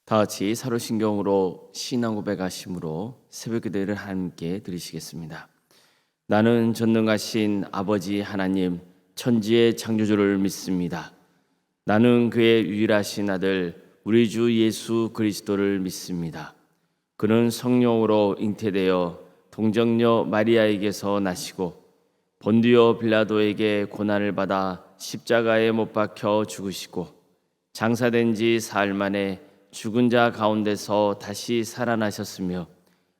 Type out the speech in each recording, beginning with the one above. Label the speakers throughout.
Speaker 1: 다 같이 사도신경으로 신앙 고백하심으로 새벽 기도를 함께 드리시겠습니다. 나는 전능하신 아버지 하나님 천지의 창조주를 믿습니다. 나는 그의 유일하신 아들 우리 주 예수 그리스도를 믿습니다. 그는 성령으로 잉태되어 동정녀 마리아에게서 나시고 본디오 빌라도에게 고난을 받아 십자가에 못 박혀 죽으시고 장사된 지 사흘 만에 죽은 자 가운데서 다시 살아나셨으며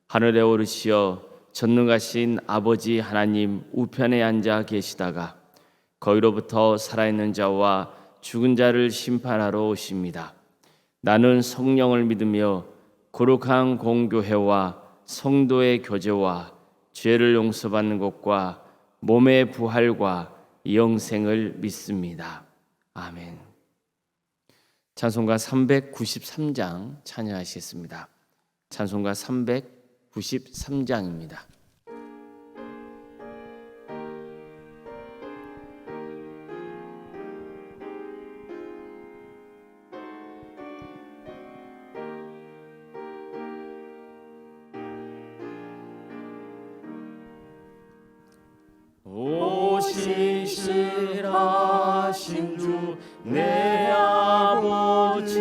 Speaker 1: 하늘에 오르시어 전능하신 아버지 하나님 우편에 앉아 계시다가 거기로부터 살아있는 자와 죽은 자를 심판하러 오십니다. 나는 성령을 믿으며 거룩한 공교회와 성도의 교제와 죄를 용서받는 것과 몸의 부활과 영생을 믿습니다. 아멘. 찬송가 393장 찬양하시겠습니다. 찬송가 393장입니다.
Speaker 2: 오시실하신 주 내 아버지여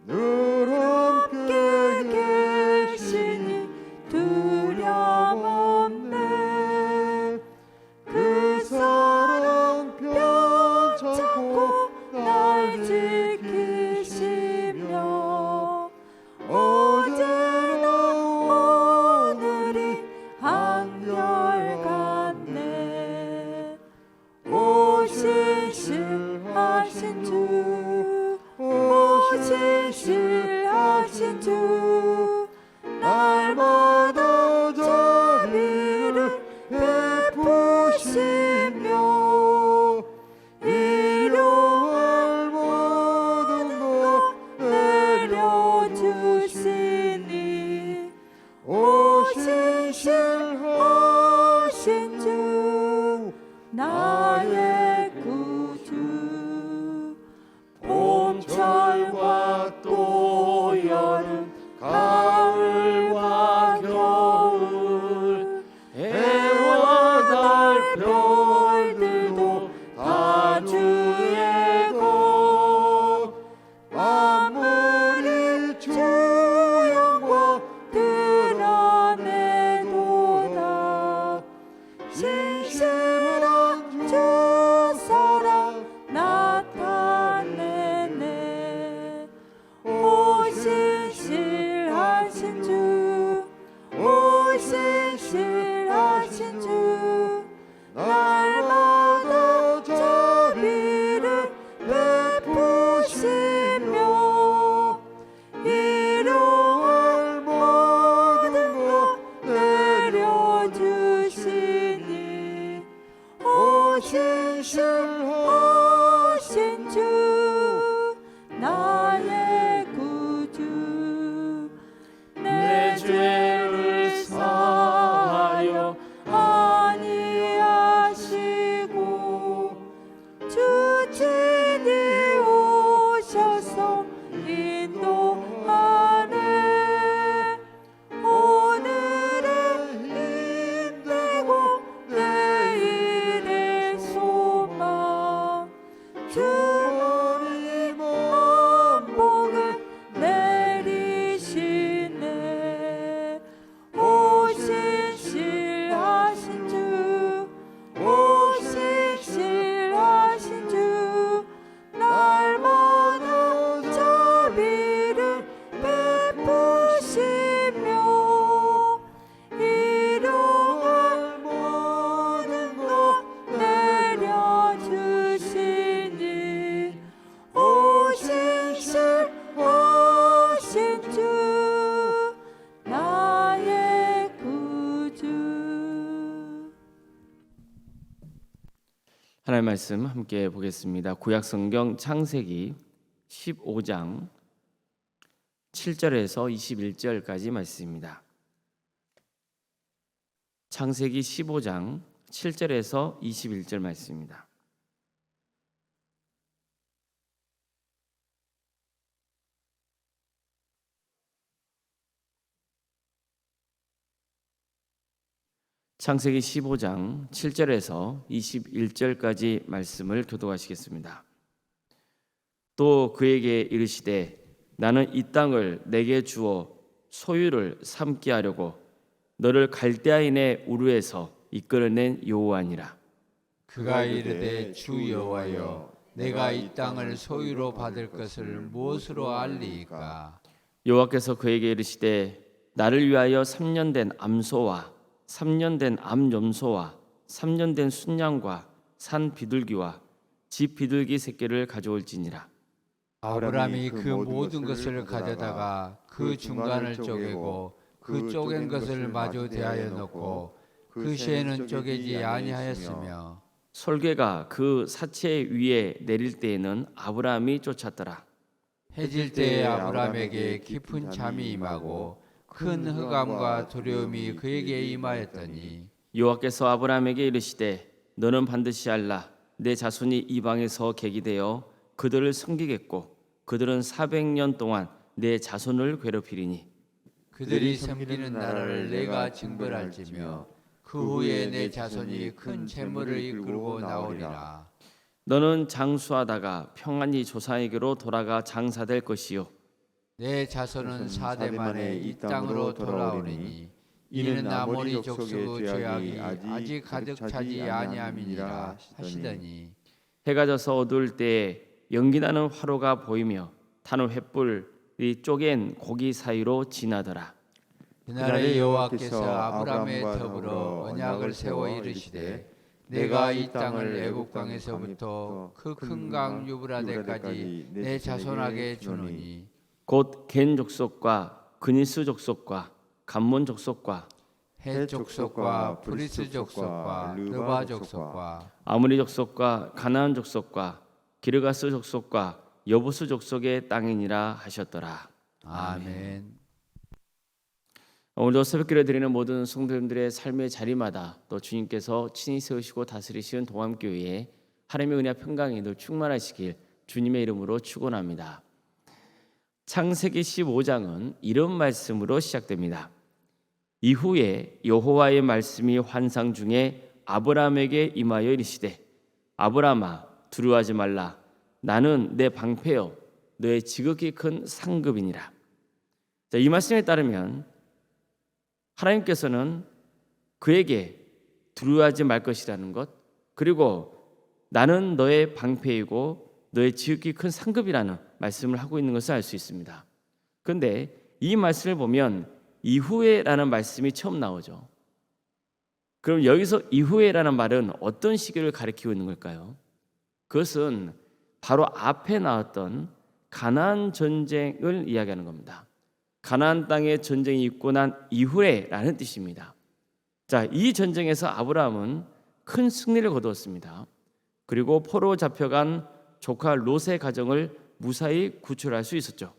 Speaker 2: 늘 함께 계시니 두려움 없네. 그 사랑 편찮고 날 지키시며 어제나 오늘이 한결같네. 오시실하신 주 오시실하신 주 날마다 자비를 베푸시며 일용할 모든 것 내려주시니 오시실하신 주 나의 구주. 봄철과 또 여름 가을과 겨울 해와 달 별들도 다 주의 것. 만물이 주 영광 드러내도다. 신실한 주 사랑 나타내네. 오시실하신 주 오시실하신 주 날마다 자비를 베푸시며 일용할 모든 것 내려주시니 오시실하신 주 나의 구주. 내 죄를 사하여 아니하시고 주 친히 오셔서 인도하네. 오늘의 힘되고 내일의 소망 주님 복을 내리시네. 오시실하신 주 오시실하신 주 날마다 자비를 베푸시며 일용할 모든 것 내려주시니 오시실하신 주 나의 구주.
Speaker 1: 하나님의 말씀 함께 보겠습니다. 구약 성경 창세기 15장 7절에서 21절까지 말씀입니다. 창세기 15장 7절에서 21절 말씀입니다. 창세기 15장 7절에서 21절까지 말씀을 교독하시겠습니다. 또 그에게 이르시되 나는 이 땅을 내게 주어 소유를 삼게 하려고 너를 갈대아인의 우르에서 이끌어낸 여호와니라.
Speaker 3: 그가 이르되 주 여호와여 내가 이 땅을 소유로 받을 것을 무엇으로 알리이까?
Speaker 1: 여호와께서 그에게 이르시되 나를 위하여 3년 된 암소와 3년 된 암염소와 3년 된 순양과 산 비둘기와 집 비둘기 새끼를 가져올지니라.
Speaker 3: 아브라함이 그 모든 것을 가져다가 그 중간을 쪼개고 그 쪼갠 것을 마주 대하여 놓고 그 쇠는 쪼개지 아니하였으며
Speaker 1: 솔개가 그 사체 위에 내릴 때에는 아브라함이 쫓았더라.
Speaker 3: 해질 때에 아브라함에게 깊은 잠이 임하고 큰 흑암과 두려움이 그에게 임하였더니
Speaker 1: 여호와께서 아브라함에게 이르시되 너는 반드시 알라. 내 자손이 이방에서 객이되어 그들을 섬기겠고 그들은 400년 동안 내 자손을 괴롭히리니
Speaker 3: 그들이 섬기는 나라를 내가 징벌할지며 그 후에 내 자손이 큰 재물을 이끌고 나오리라.
Speaker 1: 너는 장수하다가 평안히 조상에게로 돌아가 장사될 것이요
Speaker 3: 내 자손은 4대 만에 이 땅으로 돌아오리니 이는 아모리 족속 죄악이 아직 가득 차지 아니함이니라 하시더니
Speaker 1: 해가 져서 어두울 때에 연기나는 화로가 보이며 타는 횃불이 쪼갠 고기 사이로 지나더라.
Speaker 3: 그날에 여호와께서 아브라함에 더불어 언약을 세워 이르시되 내가 이 땅을 애굽 강에서부터 그 큰 강 유브라데까지 내 자손에게 주노니
Speaker 1: 곧 겐 족속과 그니스 족속과 감몬 족속과
Speaker 3: 헷 족속과 브리스 족속과 르바 족속과
Speaker 1: 아모리 족속과 가나안 족속과 기르가스 족속과 여부스 족속의 땅이니라 하셨더라.
Speaker 3: 아멘.
Speaker 1: 오늘도 새벽기를 드리는 모든 성도님들의 삶의 자리마다 또 주님께서 친히 세우시고 다스리시는 동암교회에 하나님의 은혜와 평강이 늘 충만하시길 주님의 이름으로 축원합니다. 창세기 15장은 이런 말씀으로 시작됩니다. 이후에 여호와의 말씀이 환상 중에 아브라함에게 임하여 이르시되 아브라함아 두려워하지 말라. 나는 내 방패요 너의 지극히 큰 상급이니라. 자, 이 말씀에 따르면 하나님께서는 그에게 두려워하지 말 것이라는 것, 그리고 나는 너의 방패이고 너의 지극히 큰 상급이라는 말씀을 하고 있는 것을 알 수 있습니다. 그런데 이 말씀을 보면 이후에라는 말씀이 처음 나오죠. 그럼 여기서 이후에라는 말은 어떤 시기를 가리키고 있는 걸까요? 그것은 바로 앞에 나왔던 가나안 전쟁을 이야기하는 겁니다. 가나안 땅에 전쟁이 있고 난 이후에라는 뜻입니다. 자, 이 전쟁에서 아브라함은 큰 승리를 거두었습니다. 그리고 포로 잡혀간 조카 롯의 가정을 무사히 구출할 수 있었죠.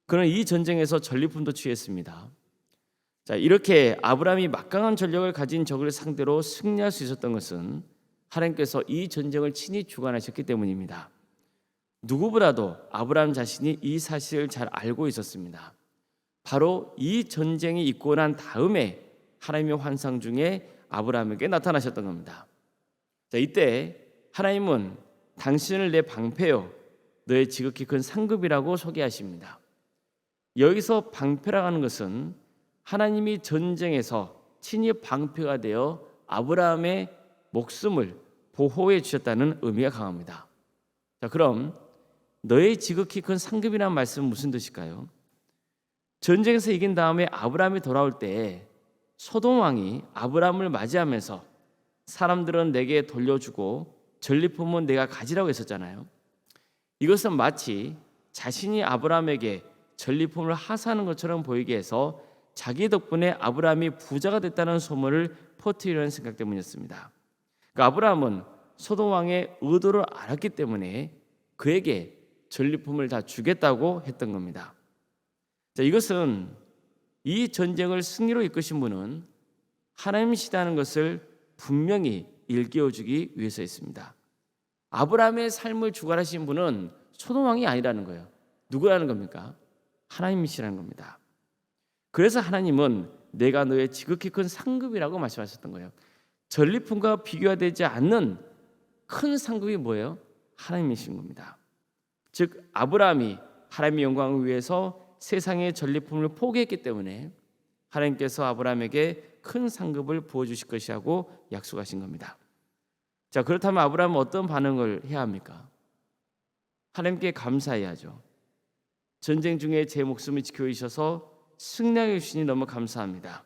Speaker 1: 그는 이 전쟁에서 전리품도 취했습니다. 자, 이렇게 아브라함이 막강한 전력을 가진 적을 상대로 승리할 수 있었던 것은 하나님께서 이 전쟁을 친히 주관하셨기 때문입니다. 누구보다도 아브라함 자신이 이 사실을 잘 알고 있었습니다. 바로 이 전쟁이 있고 난 다음에 하나님의 환상 중에 아브라함에게 나타나셨던 겁니다. 자, 이때 하나님은 당신을 내 방패요 너의 지극히 큰 상급이라고 소개하십니다. 여기서 방패라고 하는 것은 하나님이 전쟁에서 친히 방패가 되어 아브라함의 목숨을 보호해 주셨다는 의미가 강합니다. 자, 그럼 너의 지극히 큰 상급이라는 말씀은 무슨 뜻일까요? 전쟁에서 이긴 다음에 아브라함이 돌아올 때 소돔 왕이 아브라함을 맞이하면서 사람들은 내게 돌려주고 전리품은 내가 가지라고 했었잖아요. 이것은 마치 자신이 아브라함에게 전리품을 하사하는 것처럼 보이게 해서 자기 덕분에 아브라함이 부자가 됐다는 소문을 퍼뜨리려는 생각 때문이었습니다. 그러니까 아브라함은 소돔 왕의 의도를 알았기 때문에 그에게 전리품을 다 주겠다고 했던 겁니다. 자, 이것은 이 전쟁을 승리로 이끄신 분은 하나님이시다는 것을 분명히 일깨워주기 위해서였습니다. 아브라함의 삶을 주관하신 분은 소돔 왕이 아니라는 거예요. 누구라는 겁니까? 하나님이시라는 겁니다. 그래서 하나님은 내가 너의 지극히 큰 상급이라고 말씀하셨던 거예요. 전리품과 비교가 되지 않는 큰 상급이 뭐예요? 하나님이신 겁니다. 즉 아브라함이 하나님의 영광을 위해서 세상의 전리품을 포기했기 때문에 하나님께서 아브라함에게 큰 상급을 부어주실 것이라고 약속하신 겁니다. 자, 그렇다면 아브라함은 어떤 반응을 해야 합니까? 하나님께 감사해야죠. 전쟁 중에 제 목숨을 지켜주셔서 승리하게 주시니 너무 감사합니다.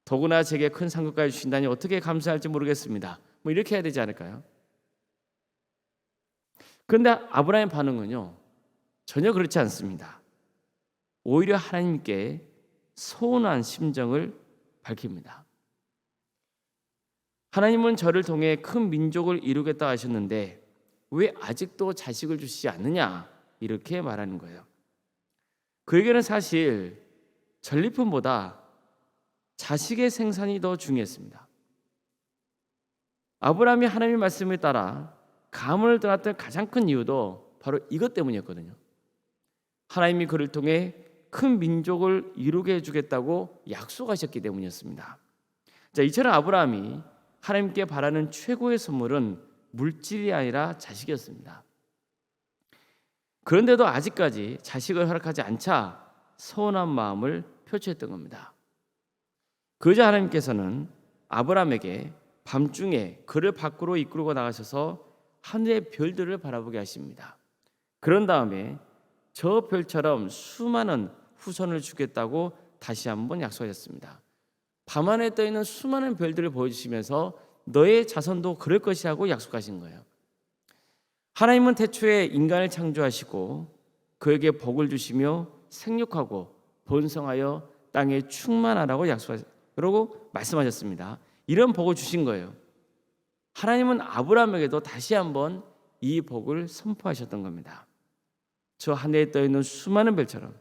Speaker 1: 더구나 제게 큰 상급까지 주신다니 어떻게 감사할지 모르겠습니다. 뭐 이렇게 해야 되지 않을까요? 그런데 아브라함의 반응은요, 전혀 그렇지 않습니다. 오히려 하나님께 서운한 심정을 밝힙니다. 하나님은 저를 통해 큰 민족을 이루겠다 하셨는데 왜 아직도 자식을 주시지 않느냐, 이렇게 말하는 거예요. 그에게는 사실 전리품보다 자식의 생산이 더 중요했습니다. 아브라함이 하나님의 말씀에 따라 가문을 떠났던 가장 큰 이유도 바로 이것 때문이었거든요. 하나님이 그를 통해 큰 민족을 이루게 해주겠다고 약속하셨기 때문이었습니다. 자, 이처럼 아브라함이 하나님께 바라는 최고의 선물은 물질이 아니라 자식이었습니다. 그런데도 아직까지 자식을 허락하지 않자 서운한 마음을 표출했던 겁니다. 그러자 하나님께서는 아브라함에게 밤중에 그를 밖으로 이끌고 나가셔서 하늘의 별들을 바라보게 하십니다. 그런 다음에 저 별처럼 수많은 후손을 주겠다고 다시 한번 약속하셨습니다. 밤하늘에 떠있는 수많은 별들을 보여주시면서 너의 자손도 그럴 것이라고 약속하신 거예요. 하나님은 태초에 인간을 창조하시고 그에게 복을 주시며 생육하고 번성하여 땅에 충만하라고 그러고 말씀하셨습니다. 이런 복을 주신 거예요. 하나님은 아브라함에게도 다시 한번 이 복을 선포하셨던 겁니다. 저 하늘에 떠있는 수많은 별처럼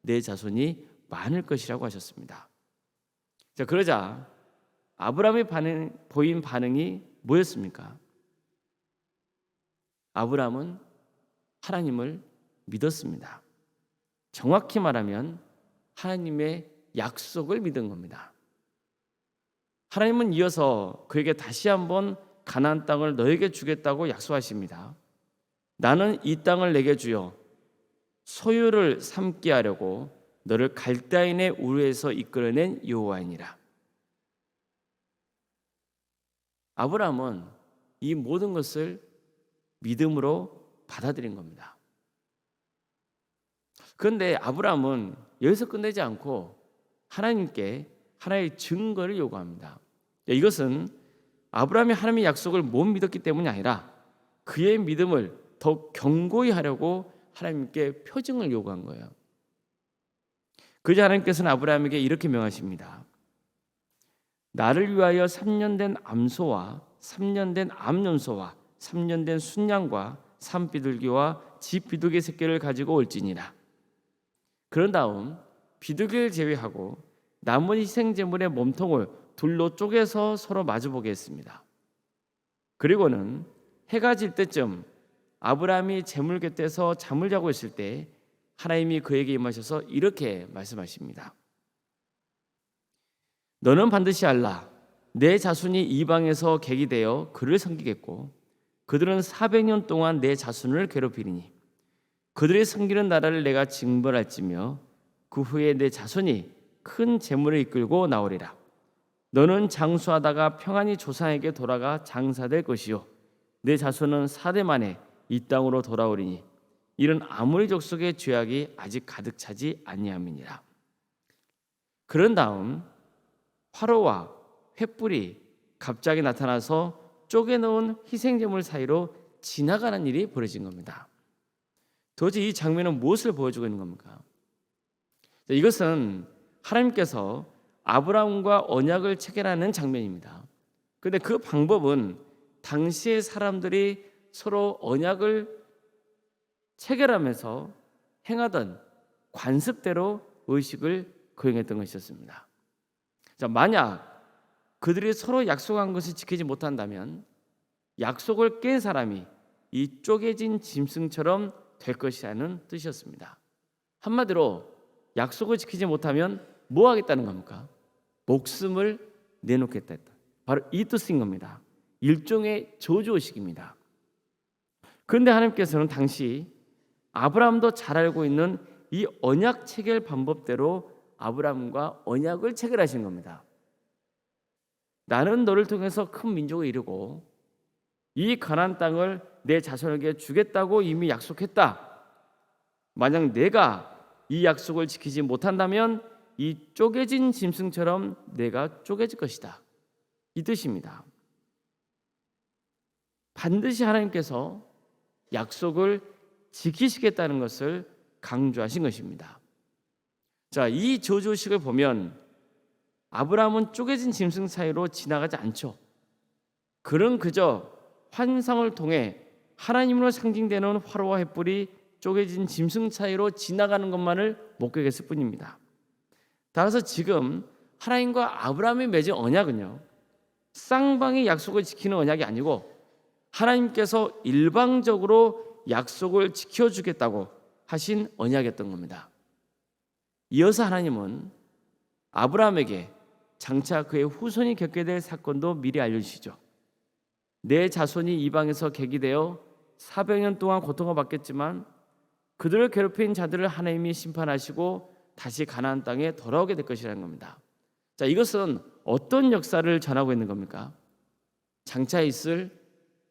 Speaker 1: 내 자손이 많을 것이라고 하셨습니다. 자, 그러자 아브라함이 보인 반응이 뭐였습니까? 아브라함은 하나님을 믿었습니다. 정확히 말하면 하나님의 약속을 믿은 겁니다. 하나님은 이어서 그에게 다시 한번 가나안 땅을 너에게 주겠다고 약속하십니다. 나는 이 땅을 내게 주어 소유를 삼게 하려고 너를 갈대아인의 우르에서 이끌어낸 여호와이니라. 아브라함은 이 모든 것을 믿음으로 받아들인 겁니다. 그런데 아브라함은 여기서 끝내지 않고 하나님께 하나의 증거를 요구합니다. 이것은 아브라함이 하나님의 약속을 못 믿었기 때문이 아니라 그의 믿음을 더 견고히 하려고 하나님께 표징을 요구한 거예요. 그러자 하나님께서는 아브라함에게 이렇게 명하십니다. 나를 위하여 3년 된 암소와 3년 된 암염소와 3년 된 순양과 산비둘기와 집비둘기 새끼를 가지고 올지니라. 그런 다음 비둘기를 제외하고 남은 희생제물의 몸통을 둘로 쪼개서 서로 마주보게 했습니다. 그리고는 해가 질 때쯤 아브라함이 제물 곁에서 잠을 자고 있을 때 하나님이 그에게 임하셔서 이렇게 말씀하십니다. 너는 반드시 알라. 내 자손이 이방에서 객이 되어 그를 섬기겠고 그들은 400년 동안 내 자손을 괴롭히리니 그들의 섬기는 나라를 내가 징벌할지며 그 후에 내 자손이 큰 재물을 이끌고 나오리라. 너는 장수하다가 평안히 조상에게 돌아가 장사될 것이요 내 자손은 4대 만에 이 땅으로 돌아오리니 이런 아모리 족속의 죄악이 아직 가득 차지 아니함이니라. 그런 다음 화로와 횃불이 갑자기 나타나서 쪼개놓은 희생제물 사이로 지나가는 일이 벌어진 겁니다. 도대체 이 장면은 무엇을 보여주고 있는 겁니까? 이것은 하나님께서 아브라함과 언약을 체결하는 장면입니다. 그런데 그 방법은 당시의 사람들이 서로 언약을 체결하면서 행하던 관습대로 의식을 거행했던 것이었습니다. 자, 만약 그들이 서로 약속한 것을 지키지 못한다면 약속을 깬 사람이 이 쪼개진 짐승처럼 될 것이라는 뜻이었습니다. 한마디로 약속을 지키지 못하면 뭐 하겠다는 겁니까? 목숨을 내놓겠다 했다. 바로 이 뜻인 겁니다. 일종의 저주의식입니다. 그런데 하나님께서는 당시 아브라함도 잘 알고 있는 이 언약 체결 방법대로 아브라함과 언약을 체결하신 겁니다. 나는 너를 통해서 큰 민족을 이루고 이 가나안 땅을 내 자손에게 주겠다고 이미 약속했다. 만약 내가 이 약속을 지키지 못한다면 이 쪼개진 짐승처럼 내가 쪼개질 것이다. 이 뜻입니다. 반드시 하나님께서 약속을 지키시겠다는 것을 강조하신 것입니다. 자, 이 저주식을 보면 아브라함은 쪼개진 짐승 사이로 지나가지 않죠. 그는 그저 환상을 통해 하나님으로 상징되는 화로와 횃불이 쪼개진 짐승 사이로 지나가는 것만을 목격했을 뿐입니다. 따라서 지금 하나님과 아브라함이 맺은 언약은요, 쌍방의 약속을 지키는 언약이 아니고 하나님께서 일방적으로 약속을 지켜주겠다고 하신 언약이었던 겁니다. 이어서 하나님은 아브라함에게 장차 그의 후손이 겪게 될 사건도 미리 알려주시죠. 내 자손이 이방에서 객이되어 400년 동안 고통을 받겠지만 그들을 괴롭힌 자들을 하나님이 심판하시고 다시 가나안 땅에 돌아오게 될 것이라는 겁니다. 자, 이것은 어떤 역사를 전하고 있는 겁니까? 장차 있을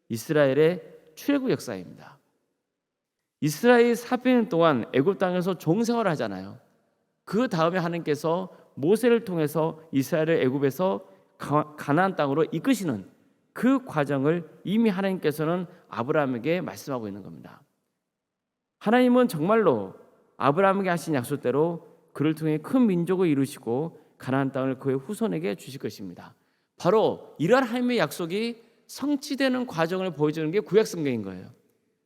Speaker 1: 이스라엘의 출애굽 역사입니다. 이스라엘이 400년 동안 애굽 땅에서 종생활을 하잖아요. 그 다음에 하나님께서 모세를 통해서 이스라엘을 애굽에서 가나안 땅으로 이끄시는 그 과정을 이미 하나님께서는 아브라함에게 말씀하고 있는 겁니다. 하나님은 정말로 아브라함에게 하신 약속대로 그를 통해 큰 민족을 이루시고 가나안 땅을 그의 후손에게 주실 것입니다. 바로 이러한 하나님의 약속이 성취되는 과정을 보여주는 게 구약 성경인 거예요.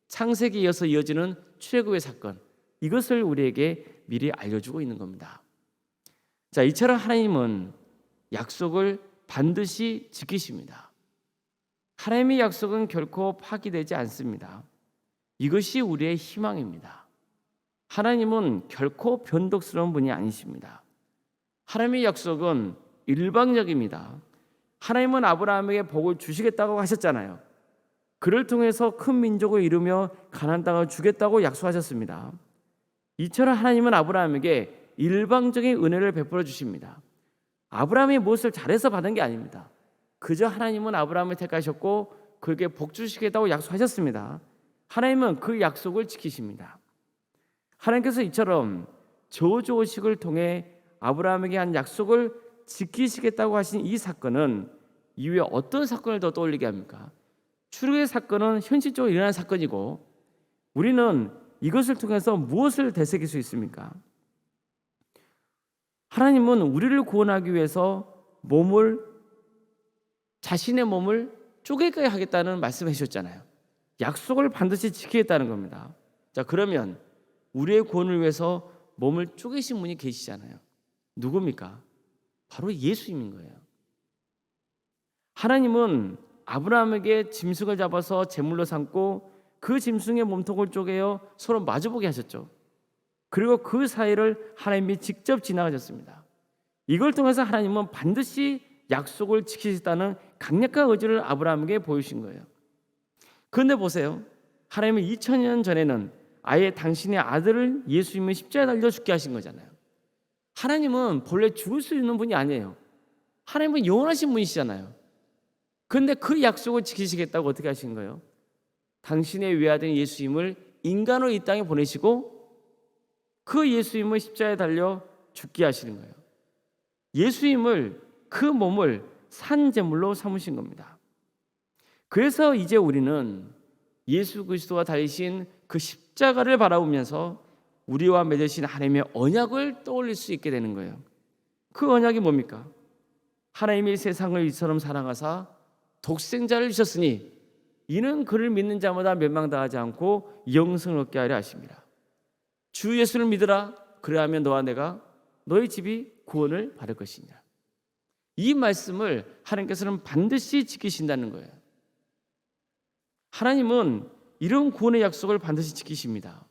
Speaker 1: 창세기에 이어서 이어지는 출애굽의 사건, 이것을 우리에게 미리 알려주고 있는 겁니다. 자, 이처럼 하나님은 약속을 반드시 지키십니다. 하나님의 약속은 결코 파기되지 않습니다. 이것이 우리의 희망입니다. 하나님은 결코 변덕스러운 분이 아니십니다. 하나님의 약속은 일방적입니다. 하나님은 아브라함에게 복을 주시겠다고 하셨잖아요. 그를 통해서 큰 민족을 이루며 가나안 땅을 주겠다고 약속하셨습니다. 이처럼 하나님은 아브라함에게 일방적인 은혜를 베풀어 주십니다. 아브라함이 무엇을 잘해서 받은 게 아닙니다. 그저 하나님은 아브라함을 택하셨고 그에게 복 주시겠다고 약속하셨습니다. 하나님은 그 약속을 지키십니다. 하나님께서 이처럼 저주의식을 통해 아브라함에게 한 약속을 지키시겠다고 하신 이 사건은 이후에 어떤 사건을 더 떠올리게 합니까? 출애굽의 사건은 현실적으로 일어난 사건이고 우리는 이것을 통해서 무엇을 되새길 수 있습니까? 하나님은 우리를 구원하기 위해서 자신의 몸을 쪼개게 하겠다는 말씀을 해주셨잖아요. 약속을 반드시 지키겠다는 겁니다. 자, 그러면 우리의 구원을 위해서 몸을 쪼개신 분이 계시잖아요. 누굽니까? 바로 예수님인 거예요. 하나님은 아브라함에게 짐승을 잡아서 제물로 삼고 그 짐승의 몸통을 쪼개어 서로 마주보게 하셨죠. 그리고 그 사이를 하나님이 직접 지나가셨습니다. 이걸 통해서 하나님은 반드시 약속을 지키시다는 강력한 의지를 아브라함에게 보여주신 거예요. 그런데 보세요. 하나님은 2000년 전에는 아예 당신의 아들을 예수님을 십자가에 달려 죽게 하신 거잖아요. 하나님은 본래 죽을 수 있는 분이 아니에요. 하나님은 영원하신 분이시잖아요. 그런데 그 약속을 지키시겠다고 어떻게 하신 거예요? 당신의 외아들 예수님을 인간으로 이 땅에 보내시고 그 예수님을 십자가에 달려 죽게 하시는 거예요. 예수님을 그 몸을 산제물로 삼으신 겁니다. 그래서 이제 우리는 예수 그리스도가 달리신 그 십자가를 바라보면서 우리와 맺으신 하나님의 언약을 떠올릴 수 있게 되는 거예요. 그 언약이 뭡니까? 하나님이 세상을 이처럼 사랑하사 독생자를 주셨으니 이는 그를 믿는 자마다 멸망당하지 않고 영생을 얻게 하려 하십니다. 주 예수를 믿으라. 그래야면 너와 내가 너희 집이 구원을 받을 것이냐. 이 말씀을 하나님께서는 반드시 지키신다는 거예요. 하나님은 이런 구원의 약속을 반드시 지키십니다.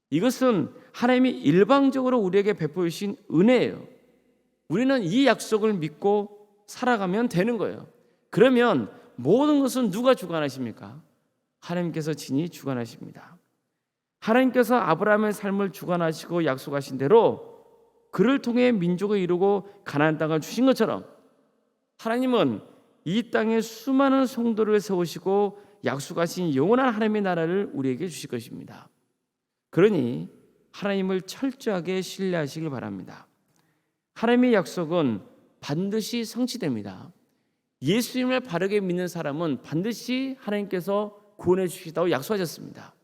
Speaker 1: 이것은 하나님이 일방적으로 우리에게 베풀으신 은혜예요. 우리는 이 약속을 믿고 살아가면 되는 거예요. 그러면 모든 것은 누가 주관하십니까? 하나님께서 친히 주관하십니다. 하나님께서 아브라함의 삶을 주관하시고 약속하신 대로 그를 통해 민족을 이루고 가나안 땅을 주신 것처럼 하나님은 이 땅에 수많은 성도를 세우시고 약속하신 영원한 하나님의 나라를 우리에게 주실 것입니다. 그러니 하나님을 철저하게 신뢰하시길 바랍니다. 하나님의 약속은 반드시 성취됩니다. 예수님을 바르게 믿는 사람은 반드시 하나님께서 구원해 주시다고 약속하셨습니다.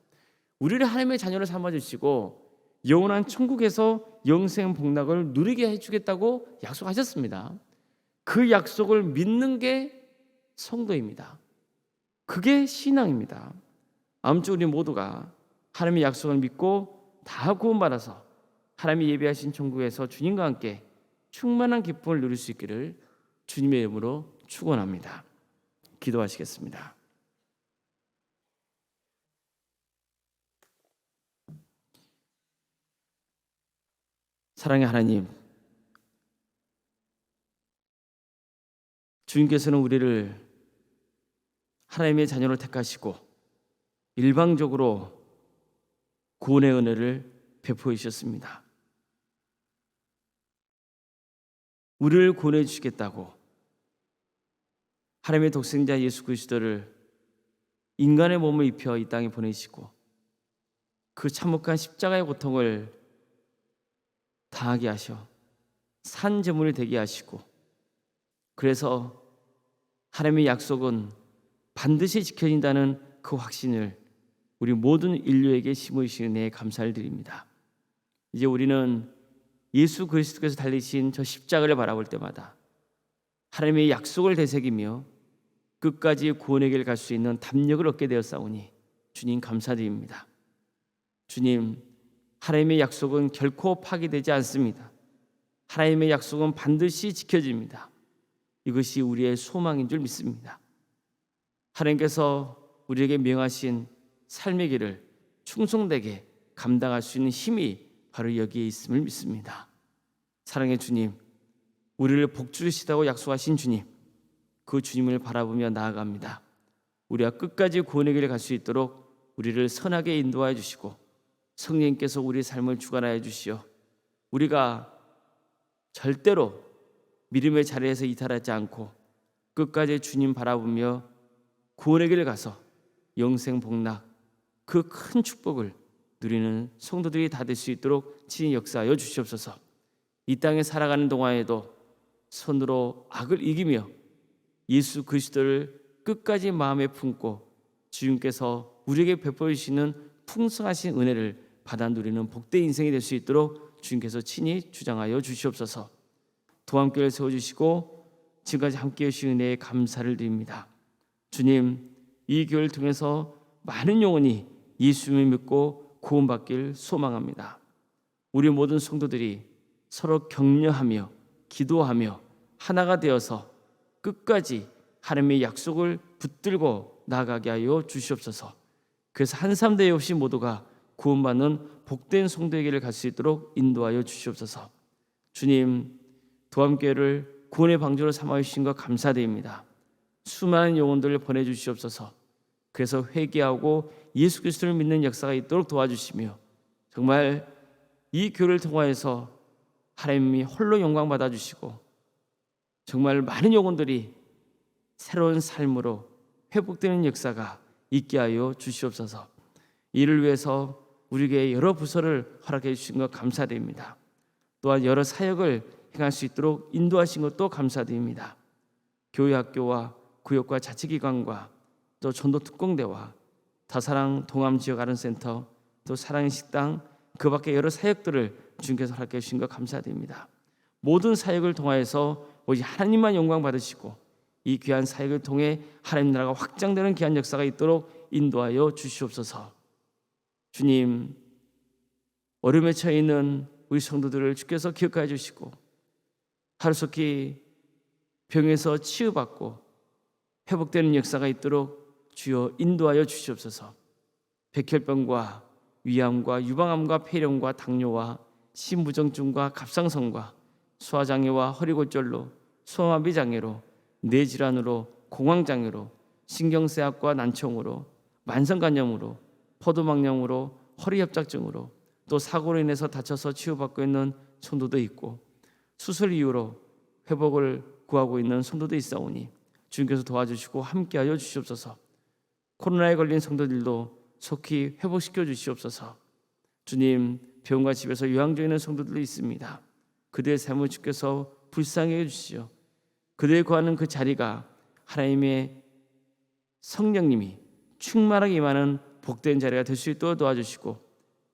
Speaker 1: 우리를 하나님의 자녀로 삼아주시고 영원한 천국에서 영생 복락을 누리게 해주겠다고 약속하셨습니다. 그 약속을 믿는 게 성도입니다. 그게 신앙입니다. 아무쪼록 우리 모두가 하나님의 약속을 믿고 다 구원받아서 하나님이 예비하신 천국에서 주님과 함께 충만한 기쁨을 누릴 수 있기를 주님의 이름으로 축원합니다. 기도하시겠습니다. 사랑의 하나님, 주님께서는 우리를 하나님의 자녀로 택하시고 일방적으로 구원의 은혜를 베풀어 주셨습니다. 우리를 구원해 주시겠다고 하나님의 독생자 예수 그리스도를 인간의 몸을 입혀 이 땅에 보내시고 그 참혹한 십자가의 고통을 당하게 하셔 산제물이 되게 하시고, 그래서 하나님의 약속은 반드시 지켜진다는 그 확신을 우리 모든 인류에게 심으시는 데 감사를 드립니다. 이제 우리는 예수 그리스도께서 달리신 저 십자가를 바라볼 때마다 하나님의 약속을 되새기며 끝까지 구원의 길 갈 수 있는 담력을 얻게 되었사오니 주님 감사드립니다. 주님, 하나님의 약속은 결코 파기되지 않습니다. 하나님의 약속은 반드시 지켜집니다. 이것이 우리의 소망인 줄 믿습니다. 하나님께서 우리에게 명하신 삶의 길을 충성되게 감당할 수 있는 힘이 바로 여기에 있음을 믿습니다. 사랑의 주님, 우리를 복주시다고 약속하신 주님, 그 주님을 바라보며 나아갑니다. 우리가 끝까지 구원의 길을 갈 수 있도록 우리를 선하게 인도하여 주시고 성령님께서 우리 삶을 주관하여 주시어 우리가 절대로 믿음의 자리에서 이탈하지 않고 끝까지 주님 바라보며 구원의 길을 가서 영생 복락 그 큰 축복을 누리는 성도들이 다 될 수 있도록 친히 역사하여 주시옵소서. 이 땅에 살아가는 동안에도 손으로 악을 이기며 예수 그리스도를 끝까지 마음에 품고 주님께서 우리에게 베풀어 주시는 풍성하신 은혜를 받아 누리는 복된 인생이 될 수 있도록 주님께서 친히 주장하여 주시옵소서. 도함교회를 세워주시고 지금까지 함께해 주신 은혜에 감사를 드립니다. 주님, 이 교회를 통해서 많은 영혼이 예수님을 믿고 구원받길 소망합니다. 우리 모든 성도들이 서로 격려하며 기도하며 하나가 되어서 끝까지 하나님의 약속을 붙들고 나아가게 하여 주시옵소서. 그래서 한 사람 대 없이 모두가 구원받는 복된 성도에게를 갈 수 있도록 인도하여 주시옵소서. 주님, 도함교회를 구원의 방주로 삼아 주신 것 감사드립니다. 수많은 영혼들을 보내주시옵소서. 그래서 회개하고 예수 그리스도를 믿는 역사가 있도록 도와주시며 정말 이 교회를 통하여서 하나님이 홀로 영광 받아주시고 정말 많은 영혼들이 새로운 삶으로 회복되는 역사가 있게 하여 주시옵소서. 이를 위해서 우리에게 여러 부서를 허락해 주신 것 감사드립니다. 또한 여러 사역을 행할 수 있도록 인도하신 것도 감사드립니다. 교회 학교와 구역과 자치기관과 또 전도특공대와 다사랑 동암지역 아른센터 또 사랑의 식당 그 밖에 여러 사역들을 주님께서 허락해 주신 것 감사드립니다. 모든 사역을 통하여서 오직 하나님만 영광 받으시고 이 귀한 사역을 통해 하나님 나라가 확장되는 귀한 역사가 있도록 인도하여 주시옵소서. 주님, 어려움에 처해 있는 우리 성도들을 주께서 기억하여 주시고 하루속히 병에서 치유받고 회복되는 역사가 있도록 주여 인도하여 주시옵소서. 백혈병과 위암과 유방암과 폐렴과 당뇨와 심부정증과 갑상선과 소아장애와 허리골절로, 소아마비 장애로, 뇌질환으로, 공황장애로, 신경쇠약과 난청으로, 만성간염으로, 포도막염으로, 허리협착증으로, 또 사고로 인해서 다쳐서 치유받고 있는 성도도 있고, 수술 이후로 회복을 구하고 있는 성도도 있사오니 주님께서 도와주시고 함께하여 주시옵소서. 코로나에 걸린 성도들도 속히 회복시켜 주시옵소서. 주님, 병원과 집에서 요양 중에 있는 성도들도 있습니다. 그들의 삶을 주께서 불쌍히 해주시오. 그들이 구하는 그 자리가 하나님의 성령님이 충만하게 임하는 복된 자리가 될 수 있도록 도와주시고,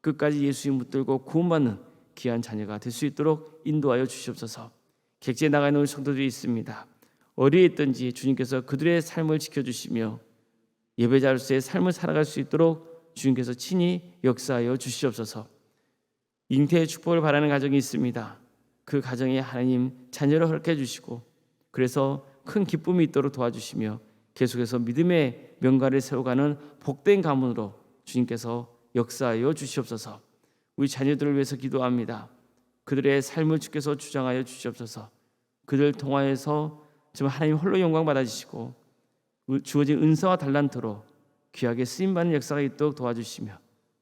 Speaker 1: 끝까지 예수님 붙들고 구원받는 귀한 자녀가 될 수 있도록 인도하여 주시옵소서. 객지에 나가 있는 우리 성도들이 있습니다. 어디에 있든지 주님께서 그들의 삶을 지켜주시며 예배자로서의 삶을 살아갈 수 있도록 주님께서 친히 역사하여 주시옵소서. 잉태의 축복을 바라는 가정이 있습니다. 그 가정에 하나님 자녀를 허락해 주시고, 그래서 큰 기쁨이 있도록 도와주시며 계속해서 믿음의 명가를 세워가는 복된 가문으로 주님께서 역사하여 주시옵소서. 우리 자녀들을 위해서 기도합니다. 그들의 삶을 주께서 주장하여 주시옵소서. 그들 통하여서 지금 하나님 홀로 영광 받아주시고 주어진 은사와 달란트로 귀하게 쓰임받는 역사가 있도록 도와주시며,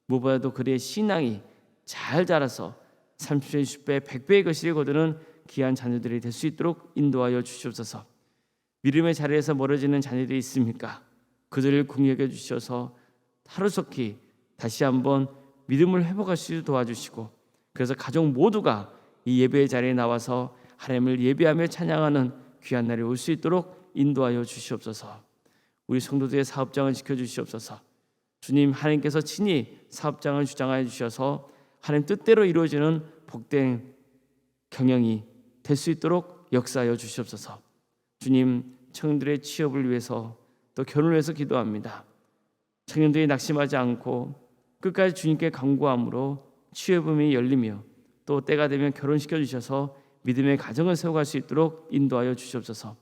Speaker 1: 무엇보다도 그들의 신앙이 잘 자라서 30배, 60배, 100배의 것을 거두는 귀한 자녀들이 될 수 있도록 인도하여 주시옵소서. 믿음의 자리에서 멀어지는 자녀들이 있습니까? 그들을 긍휼히 주셔서 하루속히 다시 한번 믿음을 회복할 수 있도록 도와주시고, 그래서 가족 모두가 이 예배의 자리에 나와서 하나님을 예배하며 찬양하는 귀한 날이 올 수 있도록 인도하여 주시옵소서. 우리 성도들의 사업장을 지켜주시옵소서. 주님, 하나님께서 친히 사업장을 주장하여 주셔서 하나님 뜻대로 이루어지는 복된 경영이 될 수 있도록 역사하여 주시옵소서. 주님, 청년들의 취업을 위해서 또 결혼을 위해서 기도합니다. 청년들이 낙심하지 않고 끝까지 주님께 간구함으로 취업음이 열리며 또 때가 되면 결혼시켜 주셔서 믿음의 가정을 세워갈 수 있도록 인도하여 주시옵소서.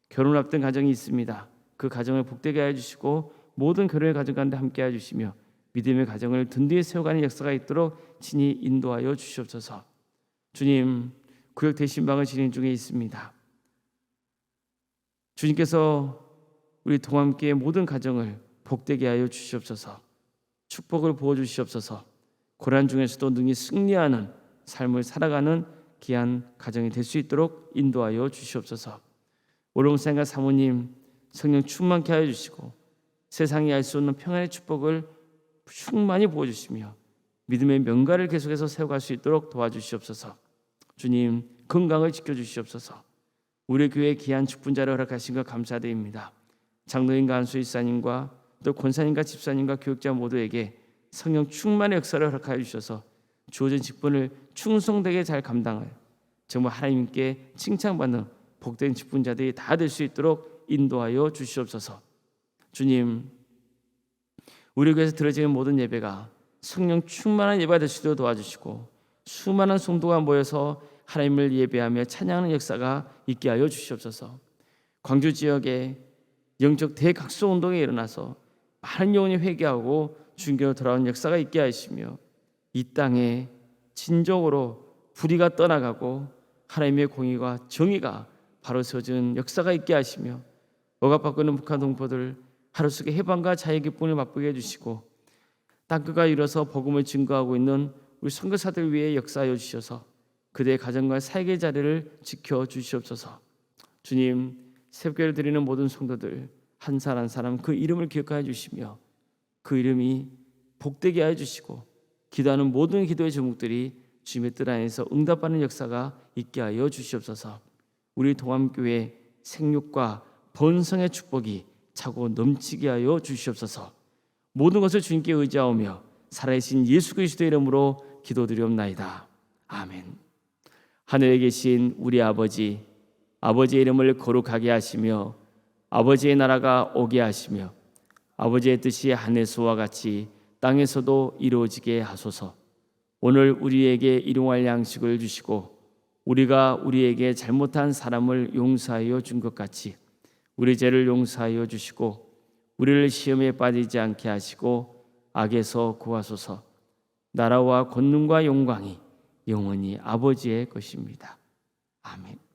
Speaker 1: 결혼을 앞둔 가정이 있습니다. 그 가정을 복되게 하여 주시고 모든 결혼의 가정 가운데 함께 하여 주시며 믿음의 가정을 든든히 세워가는 역사가 있도록 친히 인도하여 주시옵소서. 주님, 구역 대신방을 진행 중에 있습니다. 주님께서 우리 동함교회 모든 가정을 복되게 하여 주시옵소서. 축복을 부어 주시옵소서. 고난 중에서도 능히 승리하는 삶을 살아가는 귀한 가정이 될 수 있도록 인도하여 주시옵소서. 오롱생과 사모님 성령 충만케 하여 주시고 세상이 알 수 없는 평안의 축복을 충만히 부어 주시며 믿음의 명가를 계속해서 세워갈 수 있도록 도와주시옵소서. 주님, 건강을 지켜주시옵소서. 우리 교회에 귀한 축분자를 허락하신 것 감사드립니다. 장로님과 안수일사님과 또 권사님과 집사님과 교육자 모두에게 성령 충만의 역사를 허락하여 주셔서 주어진 직분을 충성되게 잘 감당하여 정말 하나님께 칭찬받는 복된 직분자들이 다 될 수 있도록 인도하여 주시옵소서. 주님, 우리 교회에서 드려지는 모든 예배가 성령 충만한 예배가 될 수 있도록 도와주시고 수많은 성도가 모여서 하나님을 예배하며 찬양하는 역사가 있게 하여 주시옵소서. 광주 지역에 영적 대각소 운동이 일어나서 많은 영혼이 회개하고 주님께로 돌아오는 역사가 있게 하시며 이 땅에 진정으로 불의가 떠나가고 하나님의 공의와 정의가 바로 서진 역사가 있게 하시며 억압받고 있는 북한 동포들 하루속에 해방과 자유의 기쁨을 맛보게 해주시고 땅끝가 이뤄서 복음을 증거하고 있는 우리 선교사들 위해 역사하여 주셔서 그들의 가정과 사역의 자리를 지켜 주시옵소서. 주님, 새벽기를 드리는 모든 성도들 한 사람 한 사람 그 이름을 기억하여 주시며 그 이름이 복되게 하여 주시고 기도하는 모든 기도의 제목들이 주님의 뜻 안에서 응답받는 역사가 있게 하여 주시옵소서. 우리 동암교회 생육과 번성의 축복이 차고 넘치게 하여 주시옵소서. 모든 것을 주님께 의지하오며 살아계신 예수 그리스도의 이름으로 기도드리옵나이다. 아멘. 하늘에 계신 우리 아버지, 아버지의 이름을 거룩하게 하시며 아버지의 나라가 오게 하시며 아버지의 뜻이 하늘에서와 같이 땅에서도 이루어지게 하소서. 오늘 우리에게 일용할 양식을 주시고 우리가 우리에게 잘못한 사람을 용서하여 준 것 같이 우리 죄를 용서하여 주시고 우리를 시험에 빠지지 않게 하시고 악에서 구하소서. 나라와 권능과 영광이 영원히 아버지의 것입니다. 아멘.